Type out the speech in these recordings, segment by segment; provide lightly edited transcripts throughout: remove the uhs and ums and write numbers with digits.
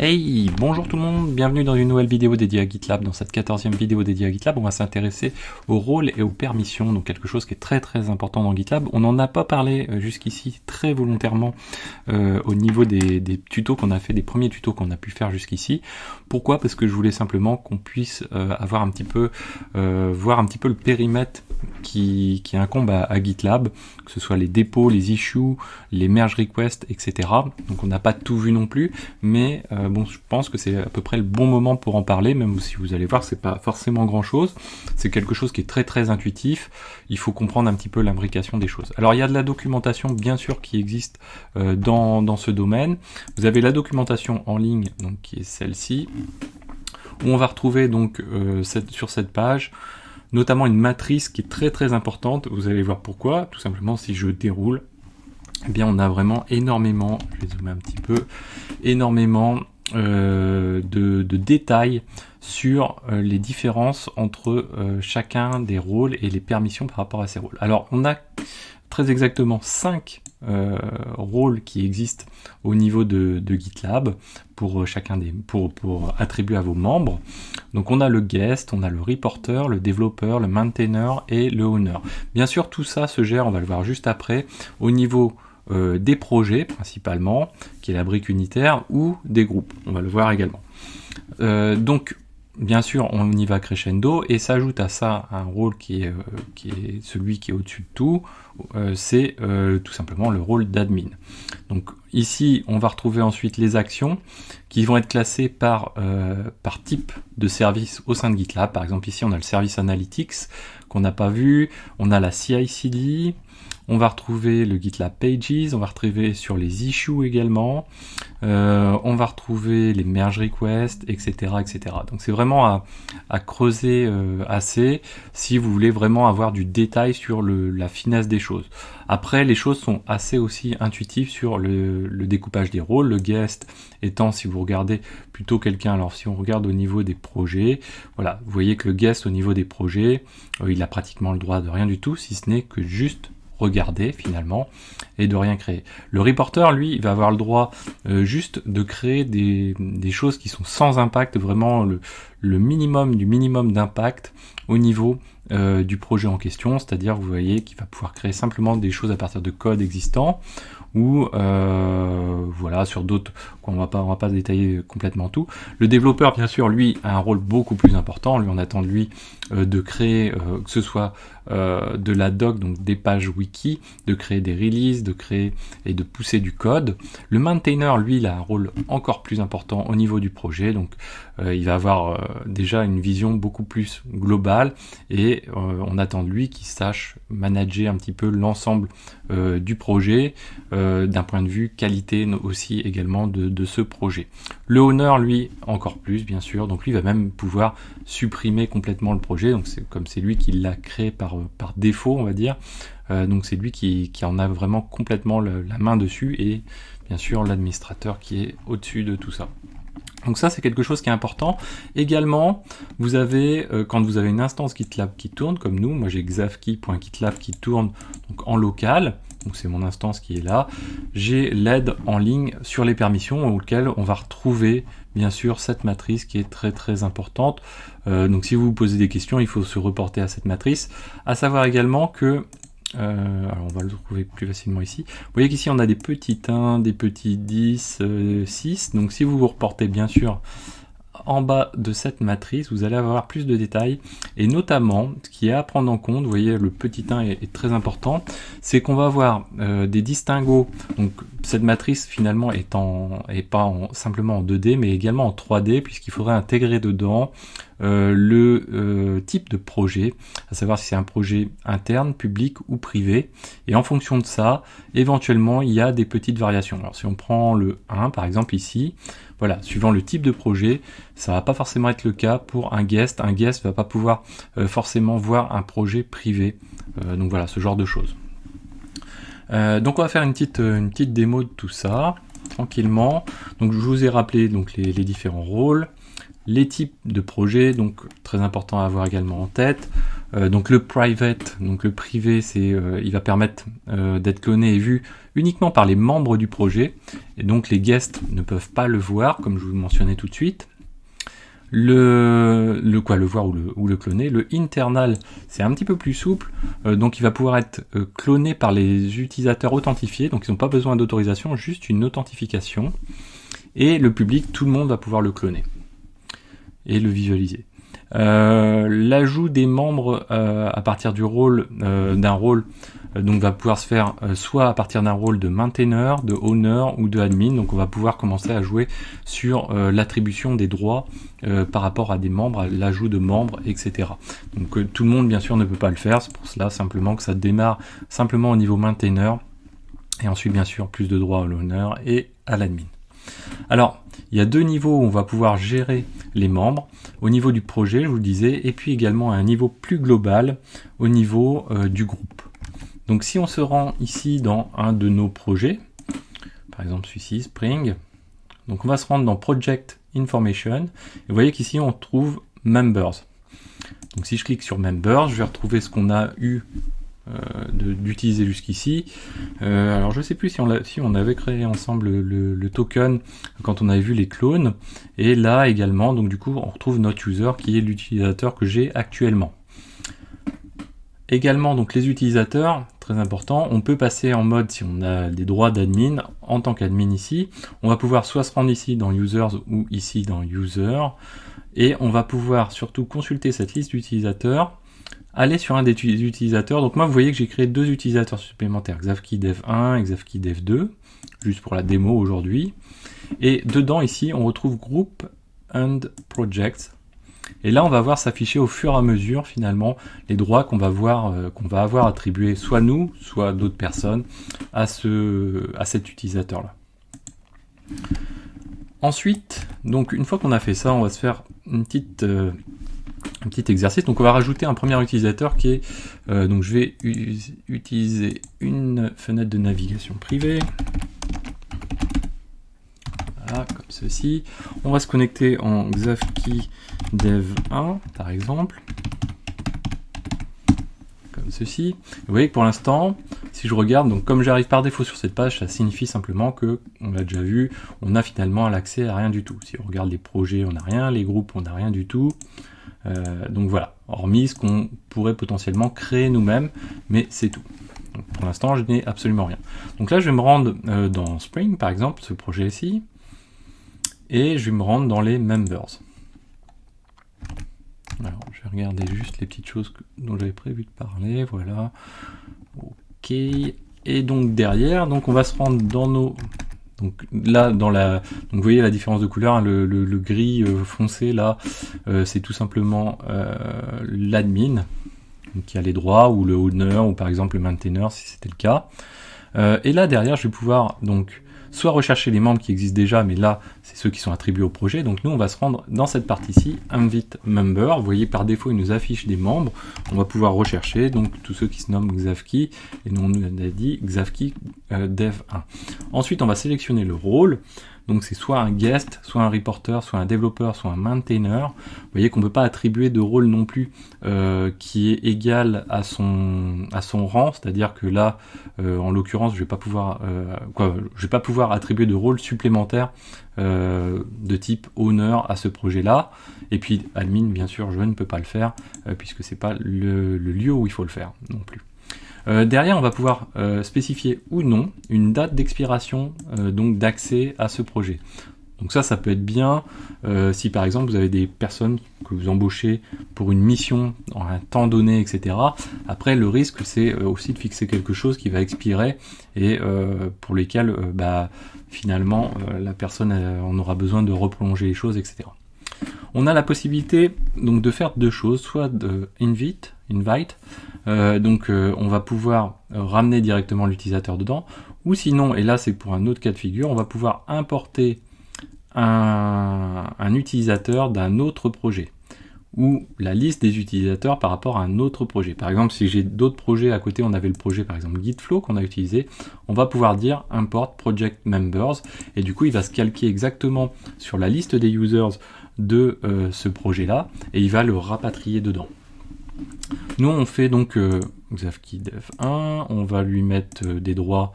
Hey, bonjour tout le monde, bienvenue dans une nouvelle vidéo dédiée à GitLab. Dans cette 14e vidéo dédiée à GitLab, on va s'intéresser aux rôles et aux permissions, donc quelque chose qui est très important dans GitLab. On n'en a pas parlé jusqu'ici très volontairement au niveau des tutos qu'on a fait, des premiers tutos qu'on a pu faire jusqu'ici. Pourquoi? Parce que je voulais simplement qu'on puisse avoir un petit peu, voir un petit peu le périmètre qui incombe à GitLab, que ce soit les dépôts, les issues, les merge requests, etc. Donc on n'a pas tout vu non plus, mais bon, je pense que c'est à peu près le bon moment pour en parler, même si vous allez voir, c'est pas forcément grand chose. C'est quelque chose qui est très intuitif. Il faut comprendre un petit peu l'imbrication des choses. Alors il y a de la documentation, bien sûr, qui existe dans ce domaine. Vous avez la documentation en ligne, donc qui est celle-ci, où on va retrouver donc sur cette page notamment une matrice qui est très importante. Vous allez voir pourquoi. Tout simplement, si je déroule, eh bien on a vraiment énormément, je vais zoomer un petit peu, énormément de détails sur les différences entre chacun des rôles et les permissions par rapport à ces rôles. Alors on a très exactement 5 rôles qui existent au niveau de GitLab pour chacun pour attribuer à vos membres. Donc on a le guest, on a le reporter, le développeur, le maintainer et le owner. Bien sûr, tout ça se gère, on va le voir juste après, au niveau des projets principalement, qui est la brique unitaire, ou des groupes, on va le voir également. Donc bien sûr, on y va crescendo, et s'ajoute à ça un rôle qui est celui qui est au-dessus de tout, c'est tout simplement le rôle d'admin. Donc ici, on va retrouver ensuite les actions qui vont être classées par type de service au sein de GitLab. Par exemple, ici, on a le service Analytics qu'on n'a pas vu, on a la CI/CD, on va retrouver le GitLab Pages, on va retrouver sur les issues également, on va retrouver les merge requests, etc. Donc c'est vraiment à creuser assez si vous voulez vraiment avoir du détail sur la finesse des choses. Après, les choses sont assez aussi intuitives sur le découpage des rôles, le guest étant, si vous regardez, plutôt quelqu'un, alors si on regarde au niveau des projets, voilà, vous voyez que le guest au niveau des projets, il a pratiquement le droit de rien du tout, si ce n'est que juste regarder finalement et de rien créer. Le reporter, lui, il va avoir le droit juste de créer des choses qui sont sans impact, vraiment le minimum du minimum d'impact au niveau du projet en question, c'est-à-dire vous voyez qu'il va pouvoir créer simplement des choses à partir de code existant, ou voilà, sur d'autres, on va pas détailler complètement tout. Le développeur, bien sûr, lui, a un rôle beaucoup plus important. Lui, on attend de lui de créer, que ce soit de la doc, donc des pages wiki, de créer des releases, de créer et de pousser du code. Le maintainer, lui, il a un rôle encore plus important au niveau du projet, donc il va avoir déjà une vision beaucoup plus globale, et on attend de lui qu'il sache manager un petit peu l'ensemble du projet, d'un point de vue qualité aussi également de ce projet. Le owner, lui, encore plus bien sûr, donc lui va même pouvoir supprimer complètement le projet, donc c'est comme c'est lui qui l'a créé par défaut, on va dire, donc c'est lui qui en a vraiment complètement la main dessus, et bien sûr l'administrateur qui est au-dessus de tout ça. Donc ça, c'est quelque chose qui est important. Également, vous avez, quand vous avez une instance GitLab qui tourne, comme nous, moi j'ai xavki.gitlab qui tourne donc en local, donc c'est mon instance qui est là, j'ai l'aide en ligne sur les permissions, auquel on va retrouver bien sûr cette matrice qui est très importante. Donc si vous vous posez des questions, il faut se reporter à cette matrice. À savoir également que alors on va le trouver plus facilement ici. Vous voyez qu'ici on a des petits 1, des petits 10, 6. Donc si vous vous reportez bien sûr en bas de cette matrice, vous allez avoir plus de détails, et notamment ce qui est à prendre en compte, vous voyez le petit 1 est très important, c'est qu'on va avoir des distinguos. Donc cette matrice finalement est pas simplement en 2D, mais également en 3D, puisqu'il faudrait intégrer dedans le type de projet, à savoir si c'est un projet interne, public ou privé, et en fonction de ça, éventuellement il y a des petites variations. Alors si on prend le 1 par exemple ici, voilà, suivant le type de projet, ça va pas forcément être le cas pour un guest. Un guest va pas pouvoir forcément voir un projet privé, donc voilà, ce genre de choses. Donc on va faire une petite démo de tout ça, tranquillement. Donc je vous ai rappelé donc les différents rôles, les types de projets, donc très important à avoir également en tête. Donc le private, donc le privé, il va permettre d'être cloné et vu uniquement par les membres du projet, et donc les guests ne peuvent pas le voir, comme je vous le mentionnais tout de suite. Le voir ou le cloner. Le internal, c'est un petit peu plus souple, donc il va pouvoir être cloné par les utilisateurs authentifiés, donc ils n'ont pas besoin d'autorisation, juste une authentification. Et le public, tout le monde va pouvoir le cloner et le visualiser. L'ajout des membres à partir du rôle d'un rôle donc va pouvoir se faire soit à partir d'un rôle de mainteneur, de owner ou de admin. Donc on va pouvoir commencer à jouer sur l'attribution des droits par rapport à des membres, à l'ajout de membres, etc. Donc tout le monde bien sûr ne peut pas le faire, c'est pour cela simplement que ça démarre simplement au niveau mainteneur et ensuite bien sûr plus de droits à l'owner et à l'admin. Alors, il y a 2 niveaux où on va pouvoir gérer les membres, au niveau du projet, je vous le disais, et puis également à un niveau plus global, au niveau du groupe. Donc si on se rend ici dans un de nos projets, par exemple celui-ci, Spring, donc on va se rendre dans Project Information, et vous voyez qu'ici on trouve Members. Donc si je clique sur Members, je vais retrouver ce qu'on a eu d'utiliser jusqu'ici. Alors je sais plus si on avait créé ensemble le token quand on avait vu les clones, et là également, donc du coup on retrouve notre user qui est l'utilisateur que j'ai actuellement. Également donc les utilisateurs, très important, on peut passer en mode, si on a des droits d'admin, en tant qu'admin ici, on va pouvoir soit se rendre ici dans Users ou ici dans User, et on va pouvoir surtout consulter cette liste d'utilisateurs, aller sur un des utilisateurs. Donc moi vous voyez que j'ai créé 2 utilisateurs supplémentaires, Xavki Dev 1 et Xavki Dev 2, juste pour la démo aujourd'hui. Et dedans ici on retrouve Group and Projects. Et là on va voir s'afficher au fur et à mesure finalement les droits qu'on va avoir attribués soit nous, soit d'autres personnes à cet utilisateur là. Ensuite, donc une fois qu'on a fait ça, on va se faire un petit exercice. Donc on va rajouter un premier utilisateur qui est, donc je vais utiliser une fenêtre de navigation privée. Voilà, comme ceci. On va se connecter en Xavki Dev 1 par exemple. Comme ceci. Vous voyez que pour l'instant, si je regarde, donc comme j'arrive par défaut sur cette page, ça signifie simplement que, on l'a déjà vu, on a finalement l'accès à rien du tout. Si on regarde les projets, on n'a rien, les groupes, on n'a rien du tout. Donc voilà, hormis ce qu'on pourrait potentiellement créer nous-mêmes, mais c'est tout. Donc pour l'instant, je n'ai absolument rien. Donc là, je vais me rendre dans Spring, par exemple, ce projet-ci, et je vais me rendre dans les Members. Alors, je vais regarder juste les petites choses dont j'avais prévu de parler, voilà. Ok, et donc derrière, donc on va se rendre dans nos... Donc là, donc vous voyez la différence de couleur, hein, le gris foncé là, c'est tout simplement l'admin qui a les droits, ou le owner, ou par exemple le maintainer si c'était le cas. Et là derrière, je vais pouvoir donc soit rechercher les membres qui existent déjà, mais là c'est ceux qui sont attribués au projet. Donc nous on va se rendre dans cette partie-ci, Invite Member. Vous voyez par défaut il nous affiche des membres. On va pouvoir rechercher donc tous ceux qui se nomment Xavki, et nous on a dit Xavki Dev 1. Ensuite on va sélectionner le rôle. Donc c'est soit un guest, soit un reporter, soit un développeur, soit un maintainer. Vous voyez qu'on ne peut pas attribuer de rôle non plus qui est égal à son rang, c'est-à-dire que là, en l'occurrence, je vais pas pouvoir attribuer de rôle supplémentaire de type owner à ce projet-là. Et puis admin, bien sûr, je ne peux pas le faire puisque c'est pas le lieu où il faut le faire non plus. Derrière, on va pouvoir spécifier ou non une date d'expiration donc d'accès à ce projet. Donc ça peut être bien si par exemple vous avez des personnes que vous embauchez pour une mission en un temps donné, etc. Après, le risque c'est aussi de fixer quelque chose qui va expirer et pour lesquels finalement la personne on aura besoin de reprolonger les choses, etc. On a la possibilité donc de faire 2 choses, soit de invite, on va pouvoir ramener directement l'utilisateur dedans, ou sinon, et là c'est pour un autre cas de figure, on va pouvoir importer un utilisateur d'un autre projet, ou la liste des utilisateurs par rapport à un autre projet. Par exemple, si j'ai d'autres projets à côté, on avait le projet par exemple Gitflow qu'on a utilisé, on va pouvoir dire import project members, et du coup il va se calquer exactement sur la liste des users de ce projet là, et il va le rapatrier dedans. Nous, on fait donc Xavki dev 1, on va lui mettre des droits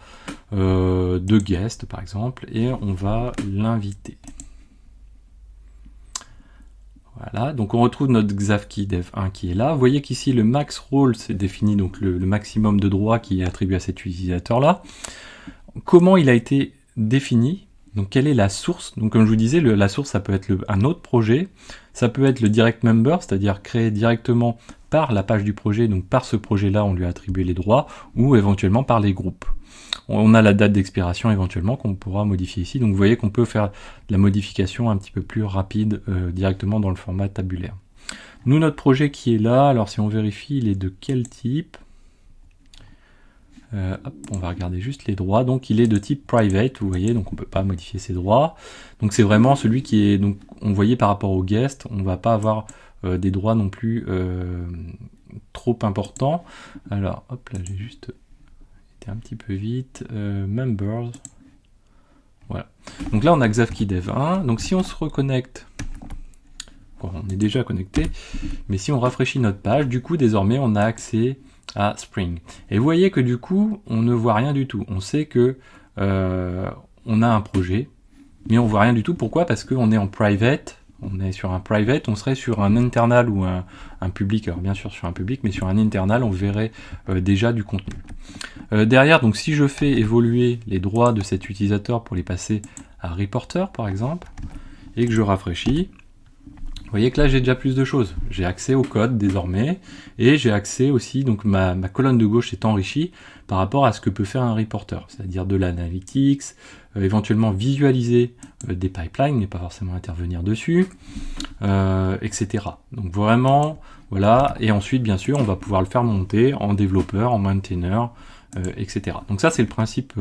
de guest, par exemple, et on va l'inviter. Voilà, donc on retrouve notre Xavki dev 1 qui est là. Vous voyez qu'ici, le max role, c'est défini donc le maximum de droits qui est attribué à cet utilisateur-là. Comment il a été défini? Donc quelle est la source? Donc comme je vous disais, la source, ça peut être un autre projet, ça peut être le direct member, c'est-à-dire créé directement par la page du projet, donc par ce projet-là, on lui a attribué les droits, ou éventuellement par les groupes. On a la date d'expiration éventuellement qu'on pourra modifier ici, donc vous voyez qu'on peut faire de la modification un petit peu plus rapide directement dans le format tabulaire. Nous, notre projet qui est là, alors si on vérifie, il est de quel type? Hop, on va regarder juste les droits. Donc il est de type private, vous voyez, donc on peut pas modifier ses droits. Donc c'est vraiment celui qui est, donc on voyait par rapport au guest, on va pas avoir des droits non plus trop importants. Alors hop là, j'ai juste été un petit peu vite. Members, voilà. Donc là on a Xavki dev 1. Donc si on se reconnecte, bon, on est déjà connecté, mais si on rafraîchit notre page, du coup désormais on a accès à Spring. Et vous voyez que du coup, on ne voit rien du tout. On sait que on a un projet, mais on voit rien du tout. Pourquoi? Parce qu'on est en private, on est sur un private, on serait sur un internal ou un public. Alors bien sûr sur un public, mais sur un internal, on verrait déjà du contenu. Derrière, donc si je fais évoluer les droits de cet utilisateur pour les passer à reporter par exemple, et que je rafraîchis, vous voyez que là j'ai déjà plus de choses. J'ai accès au code désormais et j'ai accès aussi, donc ma colonne de gauche est enrichie par rapport à ce que peut faire un reporter, c'est-à-dire de l'analytics, éventuellement visualiser des pipelines, mais pas forcément intervenir dessus, etc. Donc vraiment, voilà, et ensuite bien sûr on va pouvoir le faire monter en développeur, en maintainer, etc. Donc ça c'est le principe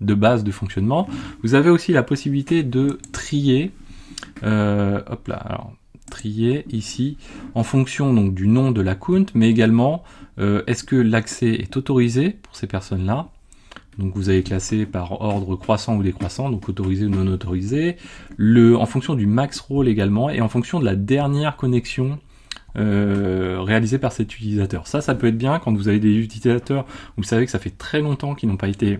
de base de fonctionnement. Vous avez aussi la possibilité de trier, hop là, alors trier ici en fonction donc du nom de l'account, mais également est-ce que l'accès est autorisé pour ces personnes-là. Donc vous avez classé par ordre croissant ou décroissant, donc autorisé ou non autorisé, en fonction du max role également, et en fonction de la dernière connexion réalisée par cet utilisateur. Ça peut être bien quand vous avez des utilisateurs, vous savez que ça fait très longtemps qu'ils n'ont pas été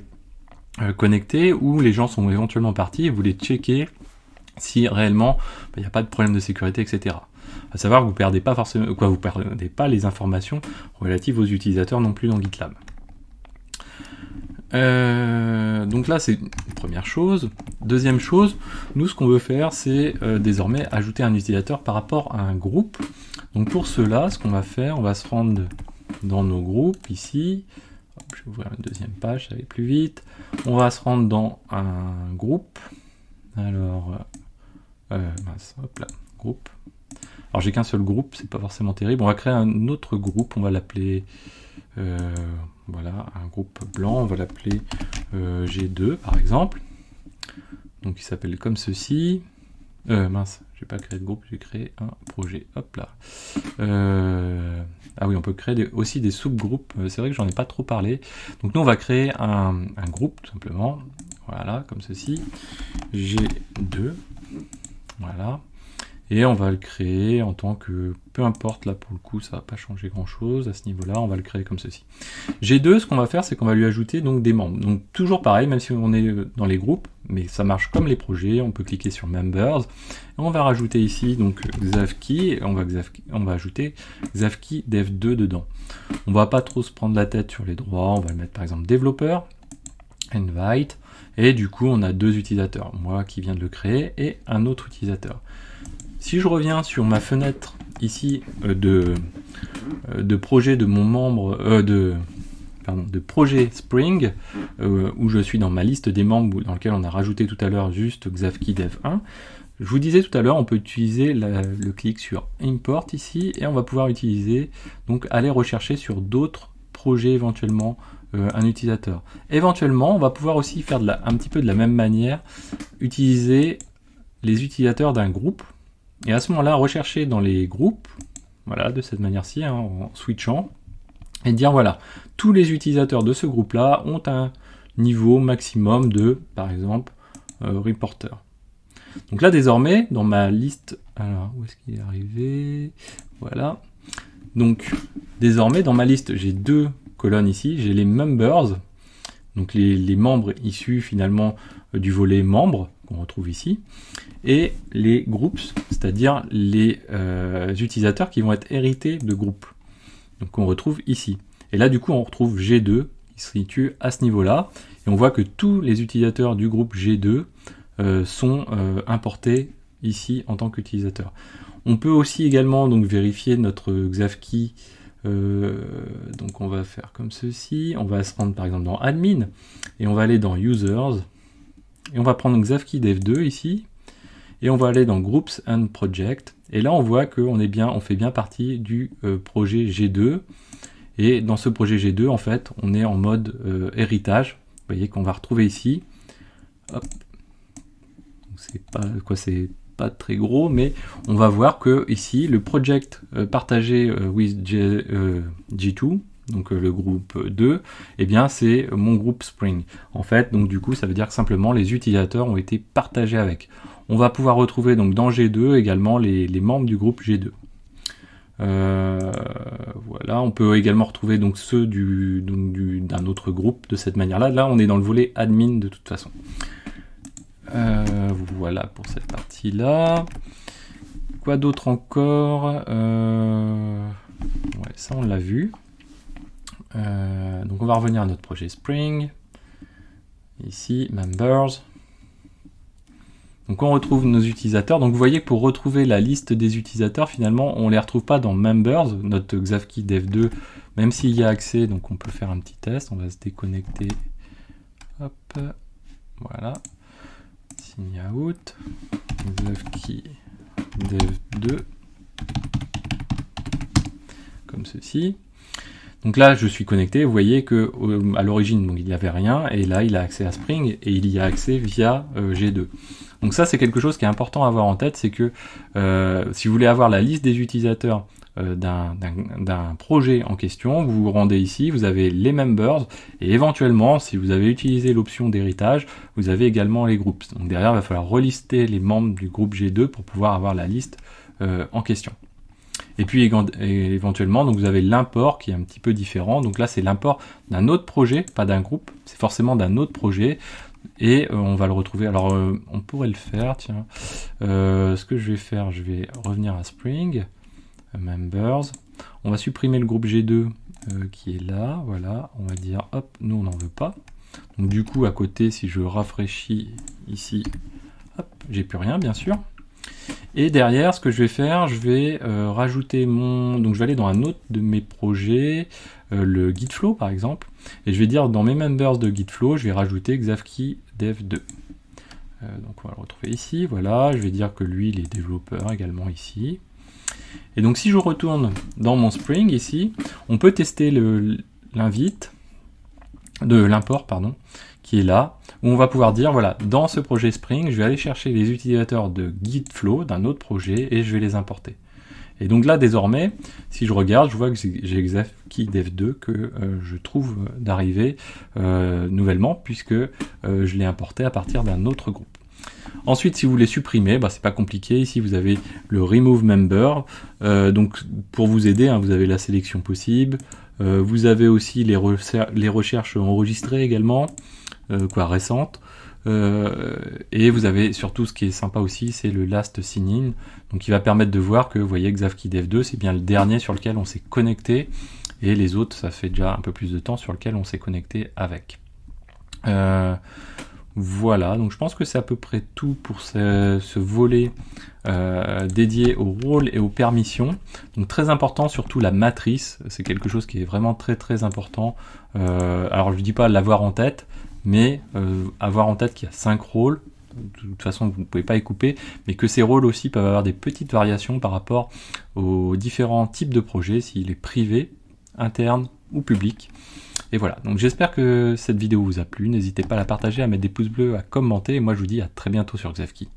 connectés, ou les gens sont éventuellement partis, et vous les checkez si réellement il n'y a pas de problème de sécurité, etc. À savoir que vous perdez pas forcément, vous perdez pas les informations relatives aux utilisateurs non plus dans GitLab. Donc là c'est une première chose. Deuxième chose, nous ce qu'on veut faire c'est désormais ajouter un utilisateur par rapport à un groupe. Donc pour cela, ce qu'on va faire, on va se rendre dans nos groupes ici. Hop, je vais ouvrir une deuxième page, ça va plus vite. On va se rendre dans un groupe. Alors mince, hop là, groupe. Alors j'ai qu'un seul groupe, c'est pas forcément terrible. On va créer un autre groupe, on va l'appeler voilà, un groupe blanc, on va l'appeler G2 par exemple. Donc il s'appelle comme ceci. Mince, j'ai pas créé de groupe, j'ai créé un projet. Hop là. Ah oui, on peut créer aussi des sous-groupes. C'est vrai que j'en ai pas trop parlé. Donc nous on va créer un groupe tout simplement. Voilà, comme ceci. G2. Voilà. Et on va le créer en tant que, peu importe, là pour le coup ça va pas changer grand chose à ce niveau là, on va le créer comme ceci. G2, ce qu'on va faire c'est qu'on va lui ajouter donc des membres, donc toujours pareil même si on est dans les groupes, mais ça marche comme les projets, on peut cliquer sur members, et on va rajouter ici donc Xavki, et on va ajouter Xavki dev2 dedans. On va pas trop se prendre la tête sur les droits, on va le mettre par exemple développeur, invite, et du coup on a deux utilisateurs, moi qui viens de le créer et un autre utilisateur. Si je reviens sur ma fenêtre ici de projet de mon membre, de projet Spring, où je suis dans ma liste des membres dans lequel on a rajouté tout à l'heure juste Xavki dev 1, je vous disais tout à l'heure, on peut utiliser le clic sur Import ici, et on va pouvoir utiliser, donc aller rechercher sur d'autres projets éventuellement un utilisateur. Éventuellement, on va pouvoir aussi faire un petit peu de la même manière, utiliser les utilisateurs d'un groupe, et à ce moment-là, rechercher dans les groupes, voilà, de cette manière-ci, hein, en switchant, et dire voilà, tous les utilisateurs de ce groupe-là ont un niveau maximum de, par exemple, reporter. Donc là, désormais, dans ma liste, alors, où est-ce qu'il est arrivé? Voilà. Donc, Désormais, dans ma liste, j'ai deux colonnes ici. J'ai les members, donc les membres issus finalement du volet membres, qu'on retrouve ici, et les groups, c'est-à-dire les utilisateurs qui vont être hérités de groupes, donc qu'on retrouve ici. Et là, du coup, on retrouve G2 qui se situe à ce niveau-là, et on voit que tous les utilisateurs du groupe G2 sont importés ici en tant qu'utilisateurs. On peut aussi également donc vérifier notre Xavki. Donc on va faire comme ceci, on va se rendre par exemple dans Admin, et on va aller dans Users, et on va prendre Xavki Dev2 ici, et on va aller dans Groups and Project, et là on voit qu'on fait bien partie du projet G2, et dans ce projet G2 en fait on est en mode héritage, vous voyez qu'on va retrouver ici, hop, c'est pas très gros, mais on va voir que ici le project partagé with G2, donc le groupe 2, eh bien c'est mon groupe Spring. En fait, donc du coup, ça veut dire que simplement les utilisateurs ont été partagés avec. On va pouvoir retrouver donc dans G2 également les membres du groupe G2. Voilà, on peut également retrouver donc ceux d'un autre groupe de cette manière-là. Là, on est dans le volet admin de toute façon. Voilà pour cette partie-là. Quoi d'autre encore? Ouais, ça on l'a vu. Donc on va revenir à notre projet Spring. Ici, Members. Donc on retrouve nos utilisateurs. Donc vous voyez que pour retrouver la liste des utilisateurs, finalement, on ne les retrouve pas dans Members, notre Xavki Dev2, même s'il y a accès. Donc on peut faire un petit test. On va se déconnecter. Hop, voilà. Sign out, Xavki Dev2, comme ceci. Donc là, je suis connecté. Vous voyez que à l'origine, il n'y avait rien, et là, il a accès à Spring et il y a accès via G2. Donc ça, c'est quelque chose qui est important à avoir en tête, c'est que si vous voulez avoir la liste des utilisateurs d'un projet en question, vous vous rendez ici, vous avez les members, et éventuellement, si vous avez utilisé l'option d'héritage, vous avez également les groupes. Donc derrière, il va falloir relister les membres du groupe G2 pour pouvoir avoir la liste en question. Et puis éventuellement, donc vous avez l'import qui est un petit peu différent. Donc là, c'est l'import d'un autre projet, pas d'un groupe, c'est forcément d'un autre projet. Et on va le retrouver. Alors, on pourrait le faire, tiens. Ce que je vais faire, je vais revenir à Spring. Members, on va supprimer le groupe G2 qui est là, voilà, on va dire hop, nous on n'en veut pas, donc du coup à côté si je rafraîchis ici, hop, j'ai plus rien bien sûr, et derrière ce que je vais faire, je vais rajouter donc je vais aller dans un autre de mes projets, le Gitflow par exemple, et je vais dire dans mes members de Gitflow, je vais rajouter Xavki Dev2, donc on va le retrouver ici, voilà, je vais dire que lui il est développeur également ici. Et donc si je retourne dans mon Spring ici, on peut tester l'import pardon, qui est là, où on va pouvoir dire voilà, dans ce projet Spring, je vais aller chercher les utilisateurs de Gitflow d'un autre projet et je vais les importer. Et donc là désormais, si je regarde, je vois que j'ai Xavki Dev2 que je trouve d'arriver nouvellement, puisque je l'ai importé à partir d'un autre groupe. Ensuite, si vous voulez supprimer, c'est pas compliqué. Ici, vous avez le Remove Member. Donc, pour vous aider, vous avez la sélection possible. Vous avez aussi les recherches enregistrées également, récentes. Et vous avez surtout, ce qui est sympa aussi, c'est le Last Sign-in. Donc, il va permettre de voir que, vous voyez, Xavki Dev2, c'est bien le dernier sur lequel on s'est connecté. Et les autres, ça fait déjà un peu plus de temps sur lequel on s'est connecté avec. Voilà, donc je pense que c'est à peu près tout pour ce volet dédié au rôle et aux permissions. Donc très important, surtout la matrice, c'est quelque chose qui est vraiment très très important. Alors je ne dis pas l'avoir en tête, mais avoir en tête qu'il y a 5 rôles, de toute façon vous ne pouvez pas y couper, mais que ces rôles aussi peuvent avoir des petites variations par rapport aux différents types de projets, s'il est privé, interne ou public. Et voilà, donc j'espère que cette vidéo vous a plu, n'hésitez pas à la partager, à mettre des pouces bleus, à commenter, et moi je vous dis à très bientôt sur Xavki.